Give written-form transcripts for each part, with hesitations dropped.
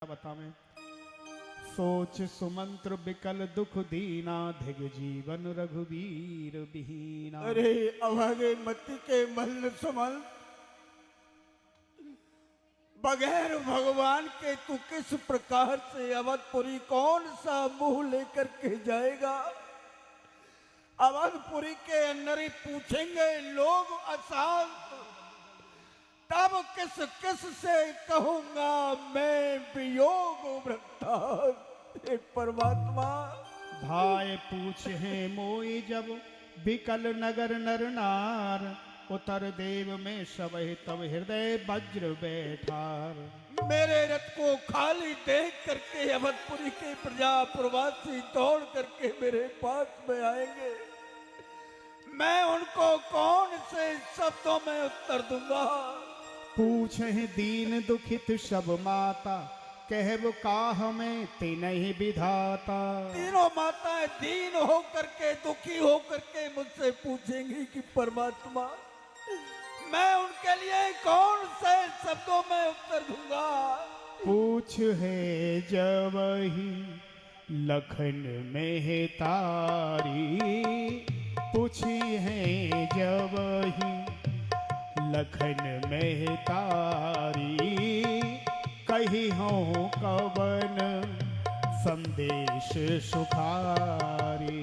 बतावें। सोच सुमंत्र विकल दुख दीना, धिग जीवन रघुवीर बिहीना। अरे अभागे मति के मल्ल समल, बगैर भगवान के तू किस प्रकार से अवधपुरी कौन सा मुंह लेकर के जाएगा। अवधपुरी के अंदर ही पूछेंगे लोग अशांत, तब किस किस से कहूंगा मैं वियोग वृत्तांत। हे परमात्मा, धाय पूछ है मोई जब विकल नगर नर नार, उतर देव में सबहि तब हृदय वज्र बैठार। मेरे रथ को खाली देख करके अवधपुरी के प्रजा प्रवासी दौड़ करके मेरे पास में आएंगे, मैं उनको कौन से शब्दों में उत्तर दूंगा। पूछे दीन दुखित सब माता, कहब काह में तिनहि विधाता। तीनों माताएं दीन हो करके दुखी हो करके मुझसे पूछेंगी कि परमात्मा, मैं उनके लिए कौन से शब्दों में उत्तर दूंगा। पूछ है जब ही लखन में है तारी, पूछी है जब ही लखन में तारी, कही हो कवन संदेश सुखारी।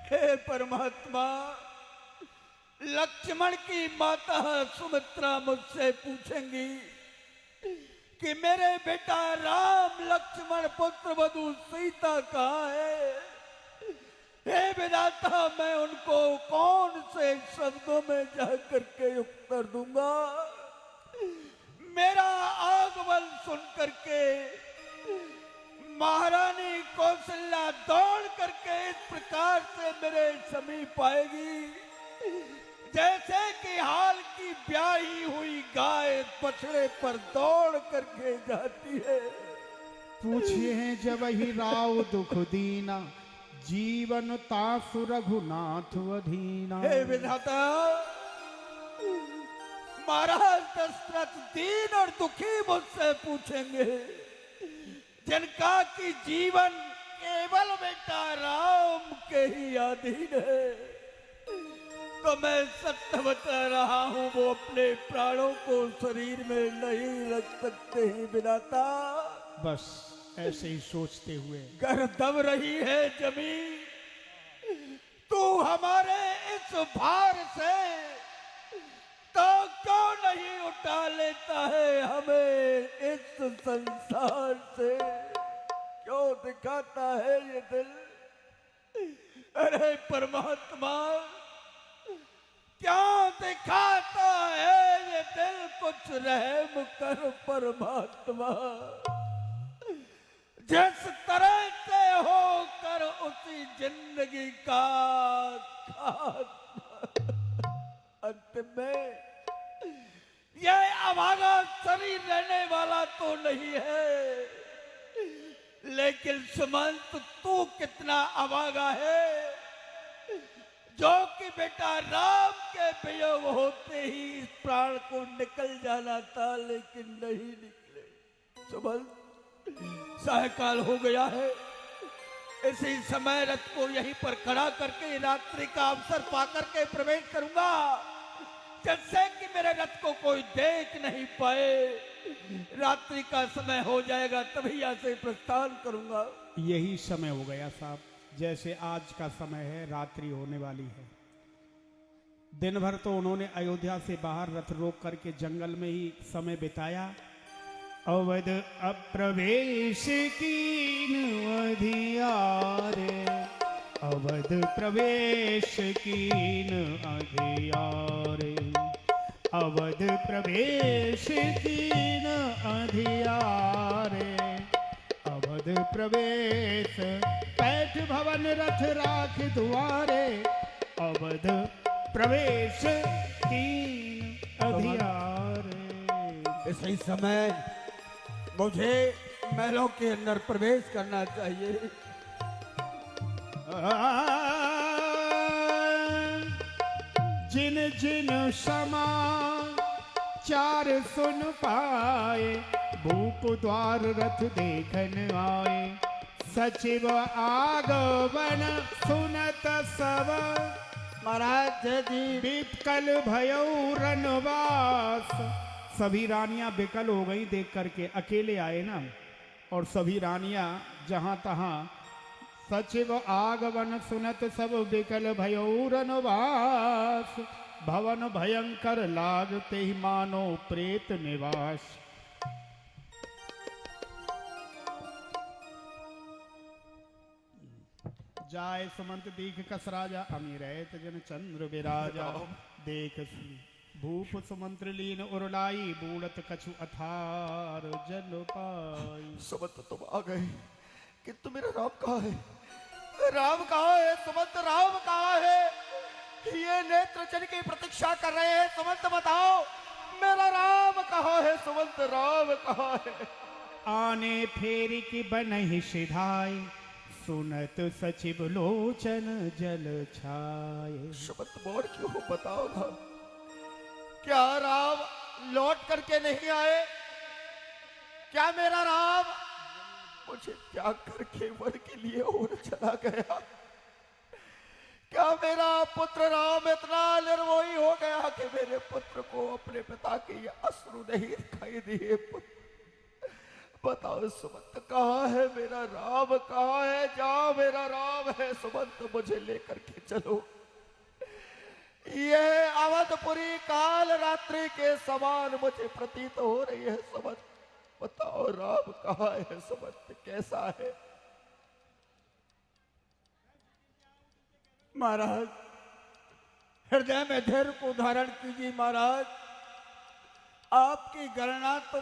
हे परमात्मा, लक्ष्मण की माता सुमित्रा मुझसे पूछेंगी कि मेरे बेटा राम लक्ष्मण पुत्र वधु सीता कहाँ है। हे विधाता, मैं उनको कौन से शब्दों में जाकर के उत्तर दूंगा। मेरा आगमन सुन करके महारानी कौशल्या दौड़ करके इस प्रकार से मेरे समीप आएगी, जैसे कि हाल की ब्याही हुई गाय बछड़े पर दौड़ करके जाती है। पूछे हैं जब ही राव दुख दीना, जीवन तासु रघुनाथ अधीना। हे विधाता, महाराज दशरथ दीन और दुखी मुझसे पूछेंगे, जिनका कि जीवन केवल बेटा राम के ही अधीन है, तो मैं सत्य बता रहा हूं वो अपने प्राणों को शरीर में नहीं रख सकते हैं विधाता। बस ऐसे ही सोचते हुए कर दब रही है जमीन, तू हमारे इस भार से तो क्यों नहीं उठा लेता है हमें इस संसार से, क्यों दिखाता है ये दिल। अरे परमात्मा, क्या दिखाता है ये दिल, कुछ रहम कर परमात्मा। जिस तरह से हो कर उसी जिंदगी का अंत में ये अभागा शरीर रहने वाला तो नहीं है, लेकिन सुमंत तू कितना अभागा है, जो कि बेटा राम के वियोग होते ही इस प्राण को निकल जाना था, लेकिन नहीं निकले। सुमंत, सायकाल हो गया है, इसी समय रथ को यहीं पर खड़ा करके रात्रि का अवसर पाकर के प्रवेश करूंगा, जिससे कि मेरे रथ को कोई देख नहीं पाए। रात्रि का समय हो जाएगा तभी यहाँ से प्रस्थान करूंगा। यही समय हो गया साहब, जैसे आज का समय है, रात्रि होने वाली है। दिन भर तो उन्होंने अयोध्या से बाहर रथ रोक करके जंगल में ही समय बिताया। अवध अप्रवेश कीन अधियारे, अवध प्रवेश कीन अधियारे, अवध प्रवेश कीन अधियारे, अवध प्रवेश पैठ भवन रथ राख दुआरे, अवध प्रवेश कीन अधियारे। इसी समय मुझे महलों के अंदर प्रवेश करना चाहिए। जिन जिन समाचार सुन पाए, भूप द्वार रथ देखन आए, सचिव आगमन सुनत सब, महाराज जी विकल भयउ रनवास। सभी रानियां विकल हो गई देख करके, अकेले आए ना, और सभी रानियां जहां तहां सचिव आगमन सुनत सब, विकल भयउ रनवास। भवन भयंकर लागते ही मानो प्रेत निवास। जाय सुमंत दीख कस राजा, अमीरैत जन चंद्र विराजा। देख भूप सुमंत्र लीन उरलाई, बूढ़त कछु अथार जन पाई। सुमंत तुम आ गए, किंतु मेरा राम कहाँ है? राम कहाँ है? सुमंत राम कहाँ है? ये नेत्र जन की प्रतीक्षा कर रहे हैं। सुमंत बताओ, मेरा राम कहाँ है? सुमंत राम कहाँ है? आने फेरी की बनहि सिधाई, सुनत सचिव लोचन जल छाए। सुमंत मोर क्यों हो? बताओ ना, क्या राम लौट करके नहीं आए? क्या मेरा राम मुझे त्याग करके वन के लिए और चला गया? क्या मेरा पुत्र राम इतना निर्मोही हो गया कि मेरे पुत्र को अपने पिता के ये अश्रु नहीं दिखाई दिए? बताओ सुमंत, कहाँ है मेरा राम? कहाँ है? जहाँ मेरा राम है सुमंत, मुझे लेकर के चलो। यह अवधपुरी काल रात्रि के समान मुझे प्रतीत हो रही है सुमंत। बताओ राम कहाँ है सुमंत? कैसा है? महाराज, हृदय में धैर्य को धारण कीजिए महाराज। आपकी गणना तो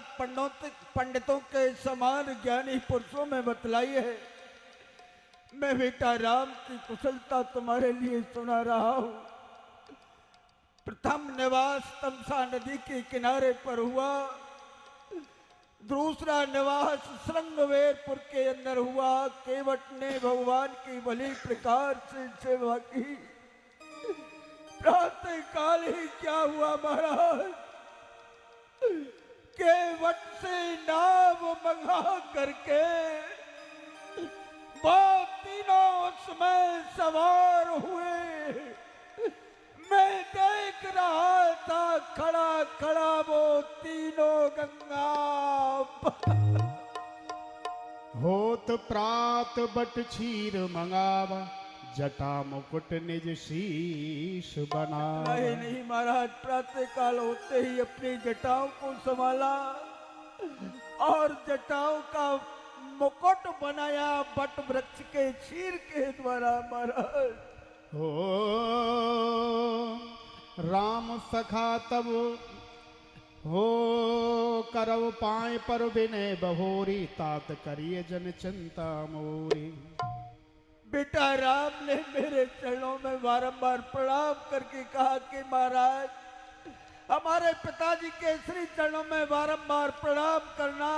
पंडितों के समान ज्ञानी पुरुषों में बतलाई है। मैं बेटा राम की कुशलता तुम्हारे लिए सुना रहा हूं। प्रथम निवास तमसा नदी के किनारे पर हुआ, दूसरा निवास श्रृंगवेरपुर के अंदर हुआ। केवट ने भगवान की भली प्रकार से सेवा की। प्रातः काल ही क्या हुआ महाराज? केवट से नाव मंगा करके वो तीनों उसमें सवार हुए। मैं देख रहा था खड़ा खड़ा वो तीनों गंगा। होत प्रात बट छीर मंगावा, जटा मुकुट निज शीश बना। नहीं महाराज, प्रातः काल होते ही अपनी जटाओं को संभाला और जटाओं का मुकुट बनाया बट वृक्ष के चीर के द्वारा महाराज। हो राम सखा तब हो करव पाए पर विनय बहोरी, तात करिए जन चिंता मोरी। बेटा राम ने मेरे चरणों में बारंबार प्रणाम करके कहा कि महाराज, हमारे पिताजी के श्री चरणों में बारंबार प्रणाम करना,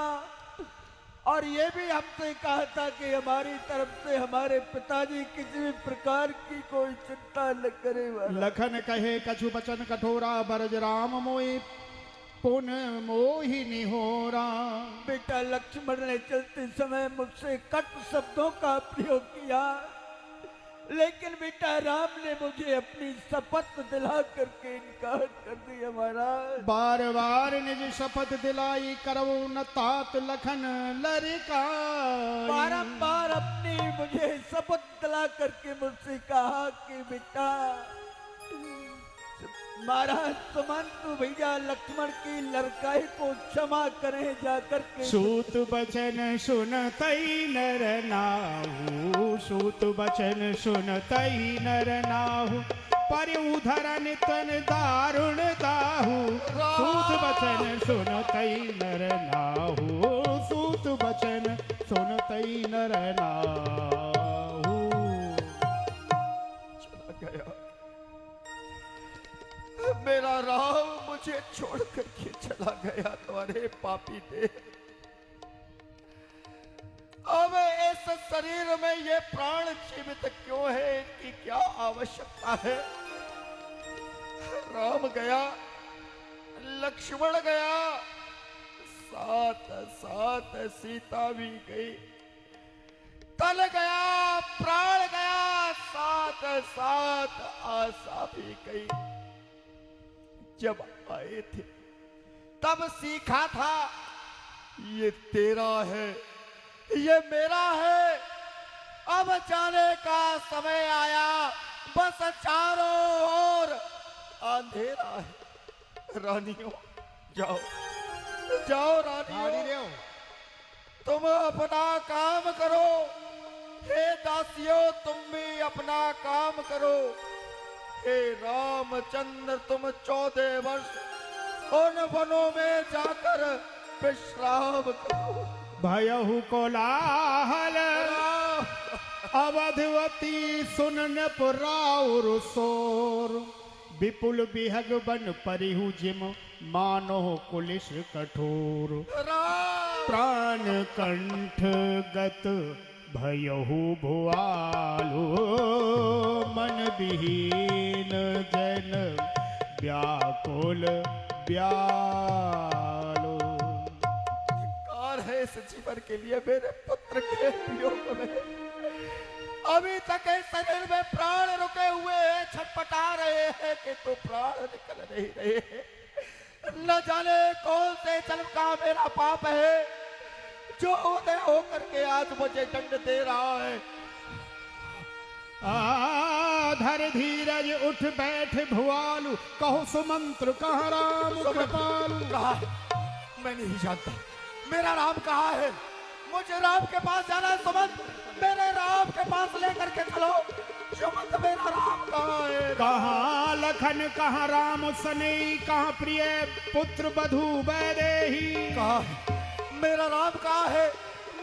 और ये भी हमसे कहा था कि हमारी तरफ से हमारे पिताजी किसी भी प्रकार की कोई चिंता न करे। लखन कहे कछु बचन कठोरा, बरज राम मोहि पुन मोहि निहोरा। बेटा लक्ष्मण ने चलते समय मुझसे कट शब्दों का प्रयोग किया, लेकिन बेटा राम ने मुझे अपनी शपथ दिला करके इनकार कर दिया महाराज। बार बार निज शपथ दिलाई, करवो न तात लखन लरिकाई। बारंबार अपनी मुझे शपथ दिला करके मुझसे कहा कि बेटा महाराज सुमंत भैया लक्ष्मण की लड़काई को क्षमा करें जाकर के। सूत बचन सुनतई नर नाहु, सूत बचन सुनतई नर नाहु, पर उधरन तन दारुण दाहु। सूत बचन सुनतई नर नाहु, सूत बचन सुनतई नर नाहु। चला गया मेरा राम, मुझे छोड़ करके चला गया तुम्हारे पापी दे। अब इस शरीर में ये प्राण जीवित क्यों है? इनकी क्या आवश्यकता है? राम गया, लक्ष्मण गया, साथ साथ सीता भी गई, तन गया प्राण गया, साथ साथ आशा भी गई। जब आए थे तब सीखा था ये तेरा है, ये मेरा है। अब जाने का समय आया, बस चारों ओर अंधेरा है। रानियों जाओ जाओ रानियों, तुम अपना काम करो। हे दासियों तुम भी अपना काम करो। हे रामचंद्र तुम 14 वर्ष उन वनों में जाकर विश्राम करो। भयहु कोलाहल अवधवती सुनन पुराउर सोर, विपुल विहग बन परिहु जिम मानो कुलिश कठोर। प्राण कंठ गत भयहु भुआलो, मन विहीन जन व्याकुल व्यालो। कार है इस जीवन के लिए मेरे पुत्र के वियोग में। अभी तक इस शरीर में प्राण रुके हुए हैं, छटपटा रहे हैं कि तो प्राण निकल नहीं रहे हैं। न जाने कौन से जन्म का मेरा पाप है जो उदय होकर के आज मुझे दंड दे रहा है। धर धीरज उठ बैठ भुआलु, कहो सुमंत्र कहाँ राम कृपालु। कहा मैं नहीं जानता मेरा राम कहाँ है। मुझे राम के पास जाना है। सुमंत मेरे राम के पास लेकर के चलो। सुमंत मेरा राम कहाँ है। कहाँ लखन कहाँ राम सनई, कहाँ प्रिय पुत्र बधू वैदेही। कहाँ मेरा राम कहाँ है।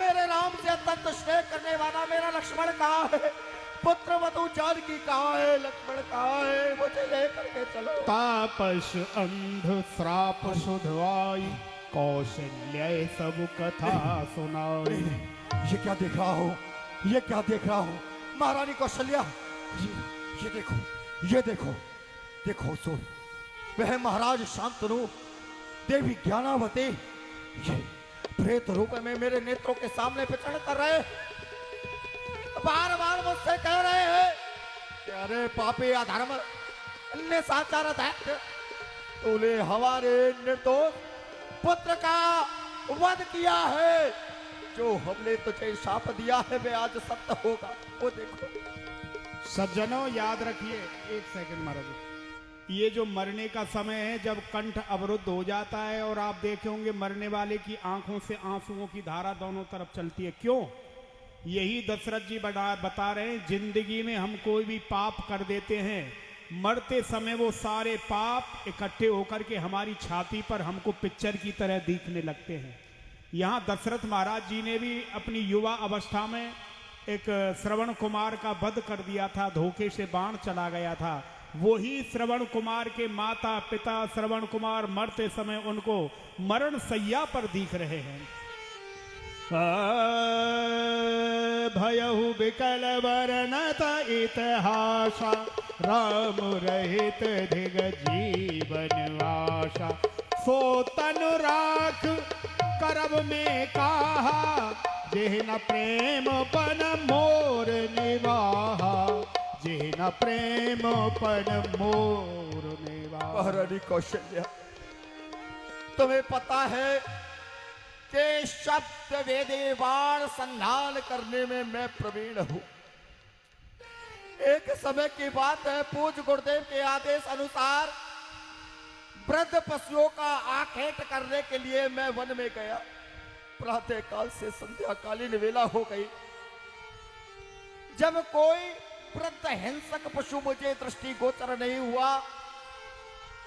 मेरे राम से अत्यंत स्नेह करने वाला मेरा लक्ष्मण कहाँ है। पुत्र वधू जानकी कहाँ है। लक्ष्मण कहाँ है, मुझे लेकर के चलो। तापस अंध श्राप सुधवाई, कौशल्य सब कथा सुनाई। ये क्या देख रहा हूँ, ये क्या देख रहा हूँ। महारानी कौशल्या, ये देखो, ये देखो, देखो सुन, वह महाराज शांतनु, देवी ज्ञानावती, ये प्रेत रूप में मेरे नेत्रों के सामने विचरण कर रहे, बार बार मुझसे कह रहे हैं कि अरे पापी अधर्म निशाचर दैत्य, तूने हमारे निर्दोष पुत्र का वध किया है। जो हमने तुझे शाप दिया है वे आज सत्य होगा। वो देखो। सज्जनों याद रखिए, एक सेकंड महाराज, ये जो मरने का समय है जब कंठ अवरुद्ध हो जाता है और आप देखे होंगे मरने वाले की आंखों से आंसुओं की धारा दोनों तरफ चलती है। क्यों? यही दशरथ जी बता रहे हैं, जिंदगी में हम कोई भी पाप कर देते हैं, मरते समय वो सारे पाप इकट्ठे होकर के हमारी छाती पर हमको पिक्चर की तरह दिखने लगते हैं। यहाँ दशरथ महाराज जी ने भी अपनी युवा अवस्था में एक श्रवण कुमार का वध कर दिया था, धोखे से बाण चला गया था। वही श्रवण कुमार के माता पिता श्रवण कुमार मरते समय उनको मरण सैया पर दिख रहे हैं। भयहु विकल वर्णत इतिहास, राम रहित धिग जीवन आशा। सो तनु राख करब में कहा, जेह न प्रेम पन मोर निवाहा, जेह न प्रेम पन मोर निवाहा। महारानी कौशल्या, तुम्हें पता है कि शब्द वेदे बाण संधान करने में मैं प्रवीण हूं। एक समय की बात है, पूज्य गुरुदेव के आदेश अनुसार वृद्ध पशुओं का आखेट करने के लिए मैं वन में गया। प्रातः काल से संध्या कालीन वेला हो गई। जब कोई वृद्ध हिंसक पशु मुझे दृष्टिगोचर नहीं हुआ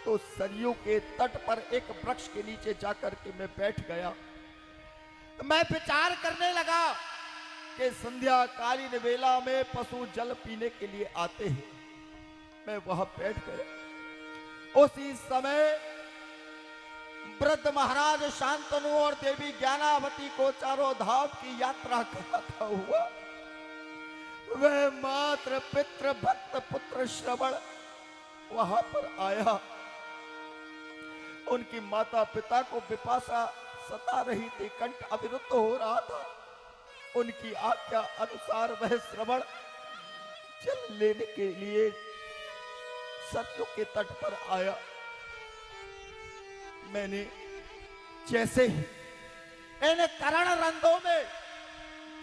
तो सरयू के तट पर एक वृक्ष के नीचे जाकर के मैं बैठ गया। मैं विचार करने लगा कि संध्या कालीन वेला में पशु जल पीने के लिए आते हैं। मैं वहां बैठ गया। उसी समय वृद्ध महाराज शांतनु और देवी ज्ञानावती को चारों धाम की यात्रा कराता हुआ वह मात्र पितृ भक्त पुत्र श्रवण वहां पर आया। उनकी माता पिता को पिपासा सता रही थी, कंठ अविरुद्ध हो रहा था। उनकी आज्ञा अनुसार वह श्रवण जल लेने के लिए सरयू के तट पर आया। मैंने जैसे ही इन करण रंधों में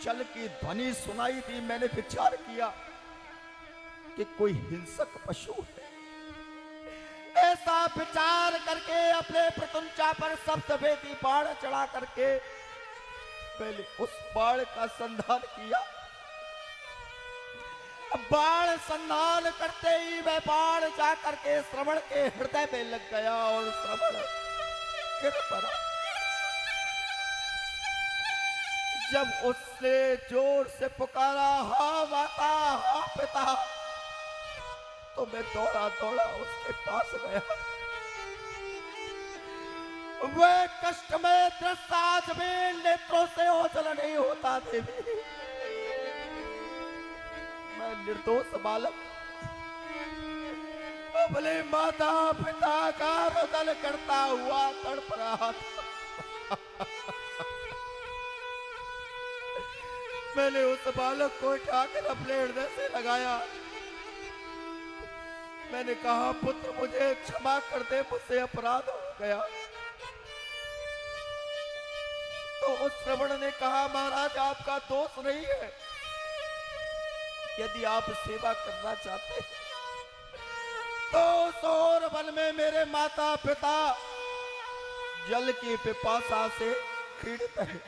जल की ध्वनि सुनाई दी, मैंने विचार किया कि कोई हिंसक पशु है। ऐसा विचार करके अपने प्रतुंचा पर सप्तवेदी बाण चढ़ा करके पहले उस बाण का संधान किया। बाण संधान करते ही वह बाण जा करके श्रवण के हृदय में लग गया और श्रवण गिर पड़ा। जब उसने जोर से पुकारा, हाँ माता, हाँ पिता, तो मैं दौड़ा दौड़ा उसके पास गया। वह कष्ट में दृष्ट आज भी नेत्रों से ओझल नहीं होता देवी। मैं निर्दोष बालक अपने माता पिता का बदल करता हुआ तड़प रहा था। मैंने उस बालक को उठाकर अपने हृदय से लगाया। मैंने कहा, पुत्र मुझे क्षमा कर दे, मुझसे अपराध हो गया। तो उस श्रवण ने कहा, महाराज आपका दोष नहीं है। यदि आप सेवा करना चाहते हैं तो सोर वन में मेरे माता पिता जल की पिपासा से पीड़ित है।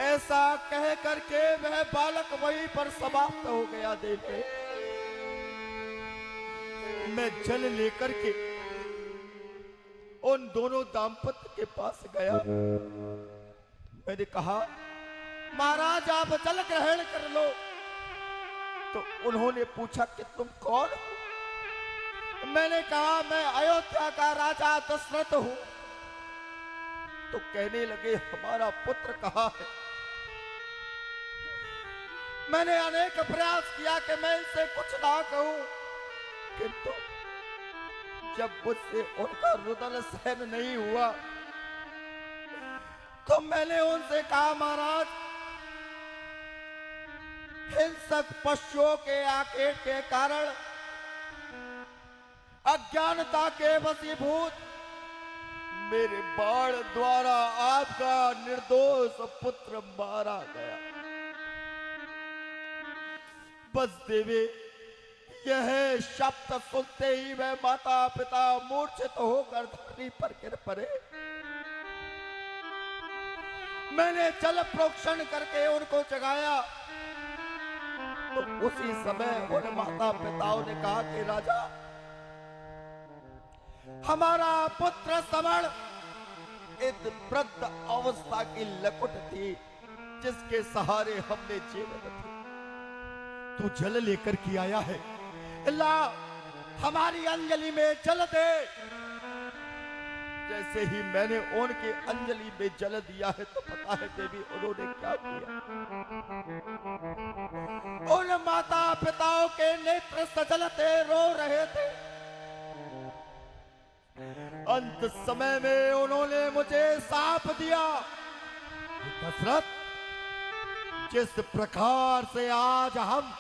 ऐसा कह करके वह बालक वहीं पर समाप्त हो गया। देखे, मैं जल लेकर के उन दोनों दाम्पत्य के पास गया। मैंने कहा, महाराज आप जल ग्रहण कर लो। तो उन्होंने पूछा कि तुम कौन हो? मैंने कहा, मैं अयोध्या का राजा दशरथ हूं। तो कहने लगे, हमारा पुत्र कहाँ है? मैंने अनेक प्रयास किया कि मैं इनसे कुछ ना कहूं, किंतु जब मुझसे उनका रुदन सहन नहीं हुआ तो मैंने उनसे कहा, महाराज हिंसक पशुओं के आकेट के कारण अज्ञानता के वशीभूत मेरे बाण द्वारा आपका निर्दोष पुत्र मारा गया। बस देवी, यह शब्द सुनते ही वह माता पिता मूर्छित होकर धरती पर गिर पड़े। मैंने जल प्रोक्षण करके उनको जगाया। तो उसी समय उन माता पिताओं ने कहा कि राजा, हमारा पुत्र श्रवण एक वृद्ध अवस्था की लकुट थी जिसके सहारे हमने जीवन थी। तू जल लेकर के आया है, ला हमारी अंजलि में जल दे। जैसे ही मैंने उनकी अंजलि में जल दिया है तो पता है देवी उन्होंने क्या किया? उन माता पिताओं के नेत्र सजलते रो रहे थे। अंत समय में उन्होंने मुझे साप दिया, दशरथ, जिस प्रकार से आज हम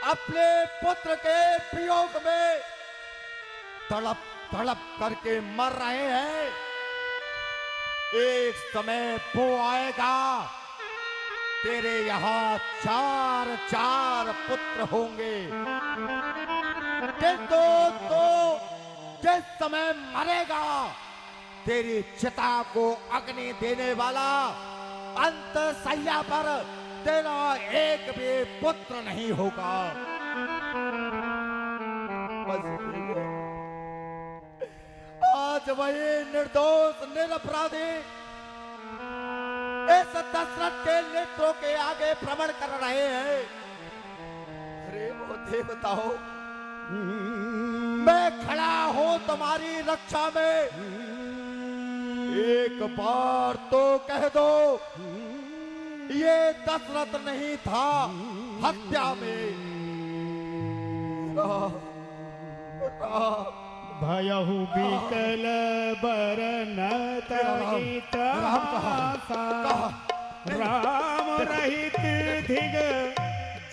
अपने पुत्र के वियोग में तड़प तड़प करके मर रहे हैं, एक समय वो आएगा तेरे यहां चार चार पुत्र होंगे, किंतु तो जिस समय मरेगा तेरी चिता को अग्नि देने वाला अंत सैया पर तेरा एक भी पुत्र नहीं होगा। आज वही निर्दोष निरपराधी इस दशरथ के नेत्रों के आगे भ्रमण कर रहे हैं। अरे वो देवताओं, मैं खड़ा हूं तुम्हारी रक्षा में, एक बार तो कह दो ये दशरथ नहीं था हत्या में। भयहु बिकल बरन तहित राम रहित धिग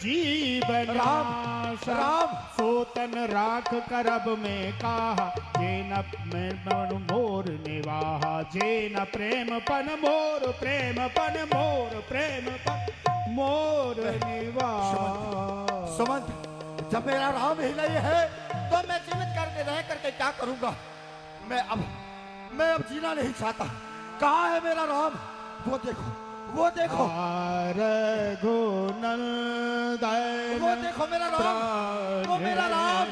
जीवन राम सोतन राख करब में काहा जेन मन मोर निवाहा जेन प्रेम पन मोर प्रेम पन मोर प्रेम पन मोर निवाहा। सुमंत, जब मेरा राम ही नहीं है तो मैं जीवित करके रह करके क्या करूंगा? मैं अब जीना नहीं चाहता। कहाँ है मेरा राम? वो देखो, वो देखो, वो देखो मेरा राम, वो मेरा राम।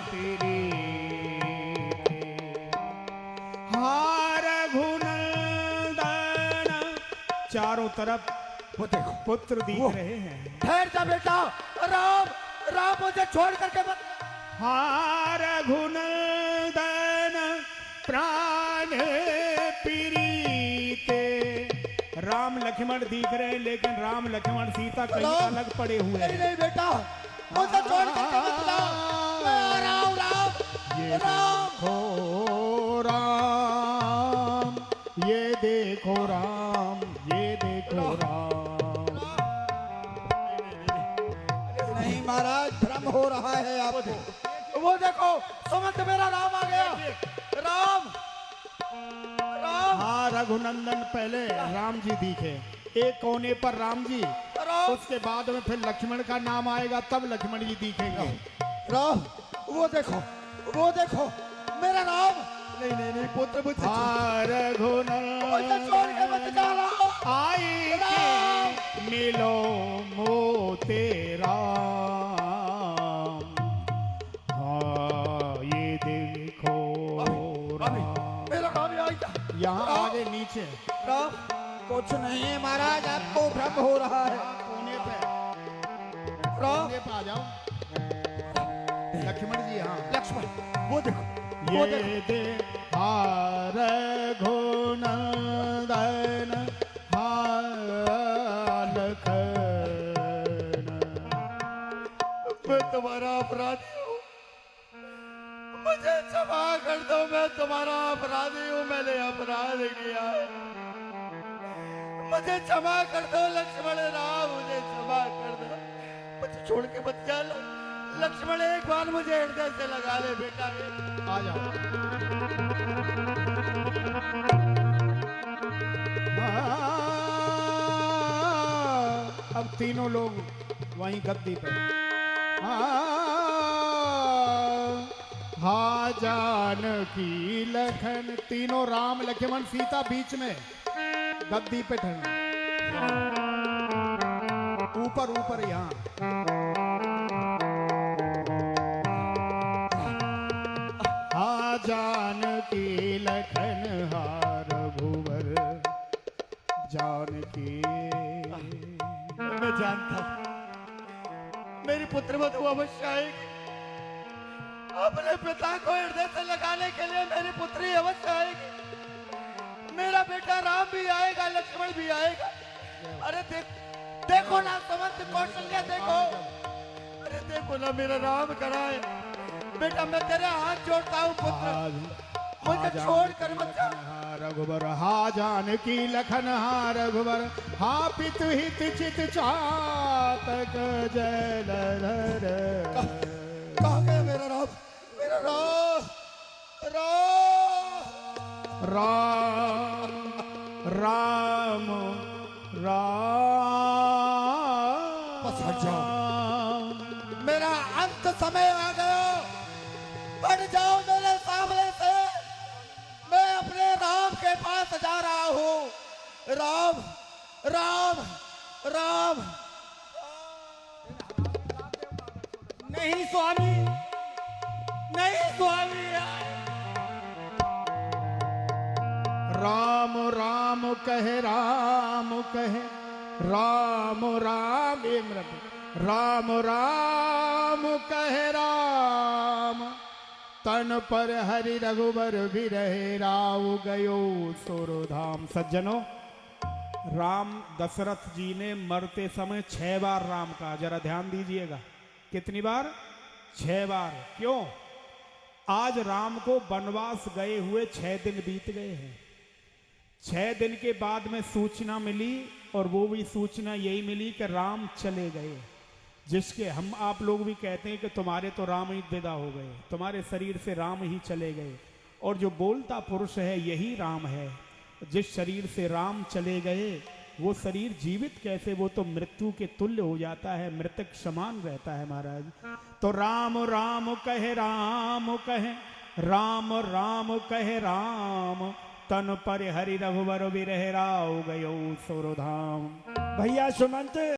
चारों तरफ वो देखो पुत्र दिख रहे हैं। ठहर जा बेटा, राम राम मुझे छोड़ करके मत। हार घुनदन प्राण प्रीते। राम लक्ष्मण दिख रहे हैं, लेकिन राम लक्ष्मण सीता कहीं अलग पड़े हुए हैं। नहीं बेटा, मुझे छोड़ करके मत जाओ। मैं आ रहा हूं राम। ये देखो राम, ये देखो राम, ये देखो राम। नहीं महाराज, भ्रम हो रहा है आपको। वो देखो सुमंत, मेरा राम आ गया। राम राम। हाँ रघुनंदन, पहले राम जी दिखे एक कोने पर राम जी, उसके बाद में फिर लक्ष्मण का नाम आएगा, तब लक्ष्मण जी दिखेंगे। राम, वो देखो, वो देखो मेरा राम। नहीं नहीं नहीं पुत्र, मुझे छोड़ के मत जा। आई के मिलो मोते राम। हाँ ये देखो मेरा राम यहाँ आगे नीचे। राम कुछ नहीं महाराज, आपको भ्रम हो रहा है। कोने पे, राम कोने पे आ जाओ लक्ष्मण जी। हाँ लक्ष्मण, वो देखो, ये दे हार घोनदन हाल लखन। मैं तुम्हारा अपराधी हूँ, मुझे क्षमा कर दो। मैं तुम्हारा अपराधी हूँ, मैंने अपराध किया है, मुझे क्षमा कर दो लक्ष्मण राम, मुझे क्षमा कर दो। मुझे छोड़ के मत जा लक्ष्मण, एक बार मुझे हृदय से लगा ले बेटा। आ जाओ। अब तीनों लोग वहीं गद्दी पे। हा जानकी लखन, तीनों राम लक्ष्मण सीता बीच में गद्दी पे ठहरे, ऊपर ऊपर यहाँ। हा जानकी लखन हार भुवर जानकी। मैं जानता मेरी पुत्र वधु अवश्य आएगी। अपने पिता को हृदय से लगाने के लिए मेरी पुत्री अवश्य आएगी। मेरा बेटा राम भी आएगा, लक्ष्मण भी आएगा। अरे देखो ना सुमंत, कौशल्या देखो, अरे देखो ना मेरा राम कराए। बेटा मैं तेरे हाथ जोड़ता हूँ पुत्र, मुझे छोड़ कर मत जा। रघुबर हा जानकी लखन हा रघुबर, हा पितु हित चित चातक जलधर। कहाँ गया मेरा राम? मेरा राम, राम राम राम। बस हट जाओ, मेरा अंत समय आ गया। बढ़ जाओ मेरे सामने से, मैं अपने राम के पास जा रहा हूँ। राम राम राम। नहीं स्वामी, नहीं स्वामी। राम राम कहे, राम कहे, राम राम राम राम कहे राम। तन पर हरि रघुबर भी रहे, राव गयो सुरधाम। सज्जनों, राम दशरथ जी ने मरते समय 6 बार राम कहा, जरा ध्यान दीजिएगा। कितनी बार? 6 बार। क्यों? आज राम को वनवास गए हुए 6 दिन बीत गए हैं। 6 दिन के बाद में सूचना मिली, और वो भी सूचना यही मिली कि राम चले गए। जिसके हम आप लोग भी कहते हैं कि तुम्हारे तो राम ही विदा हो गए, तुम्हारे शरीर से राम ही चले गए। और जो बोलता पुरुष है यही राम है। जिस शरीर से राम चले गए वो शरीर जीवित कैसे, वो तो मृत्यु के तुल्य हो जाता है, मृतक समान रहता है महाराज। तो राम राम कहे राम कहे, राम राम कहे राम, तन पर हरि रघुवर विरह राव गयो सुरधाम। भैया सुमंत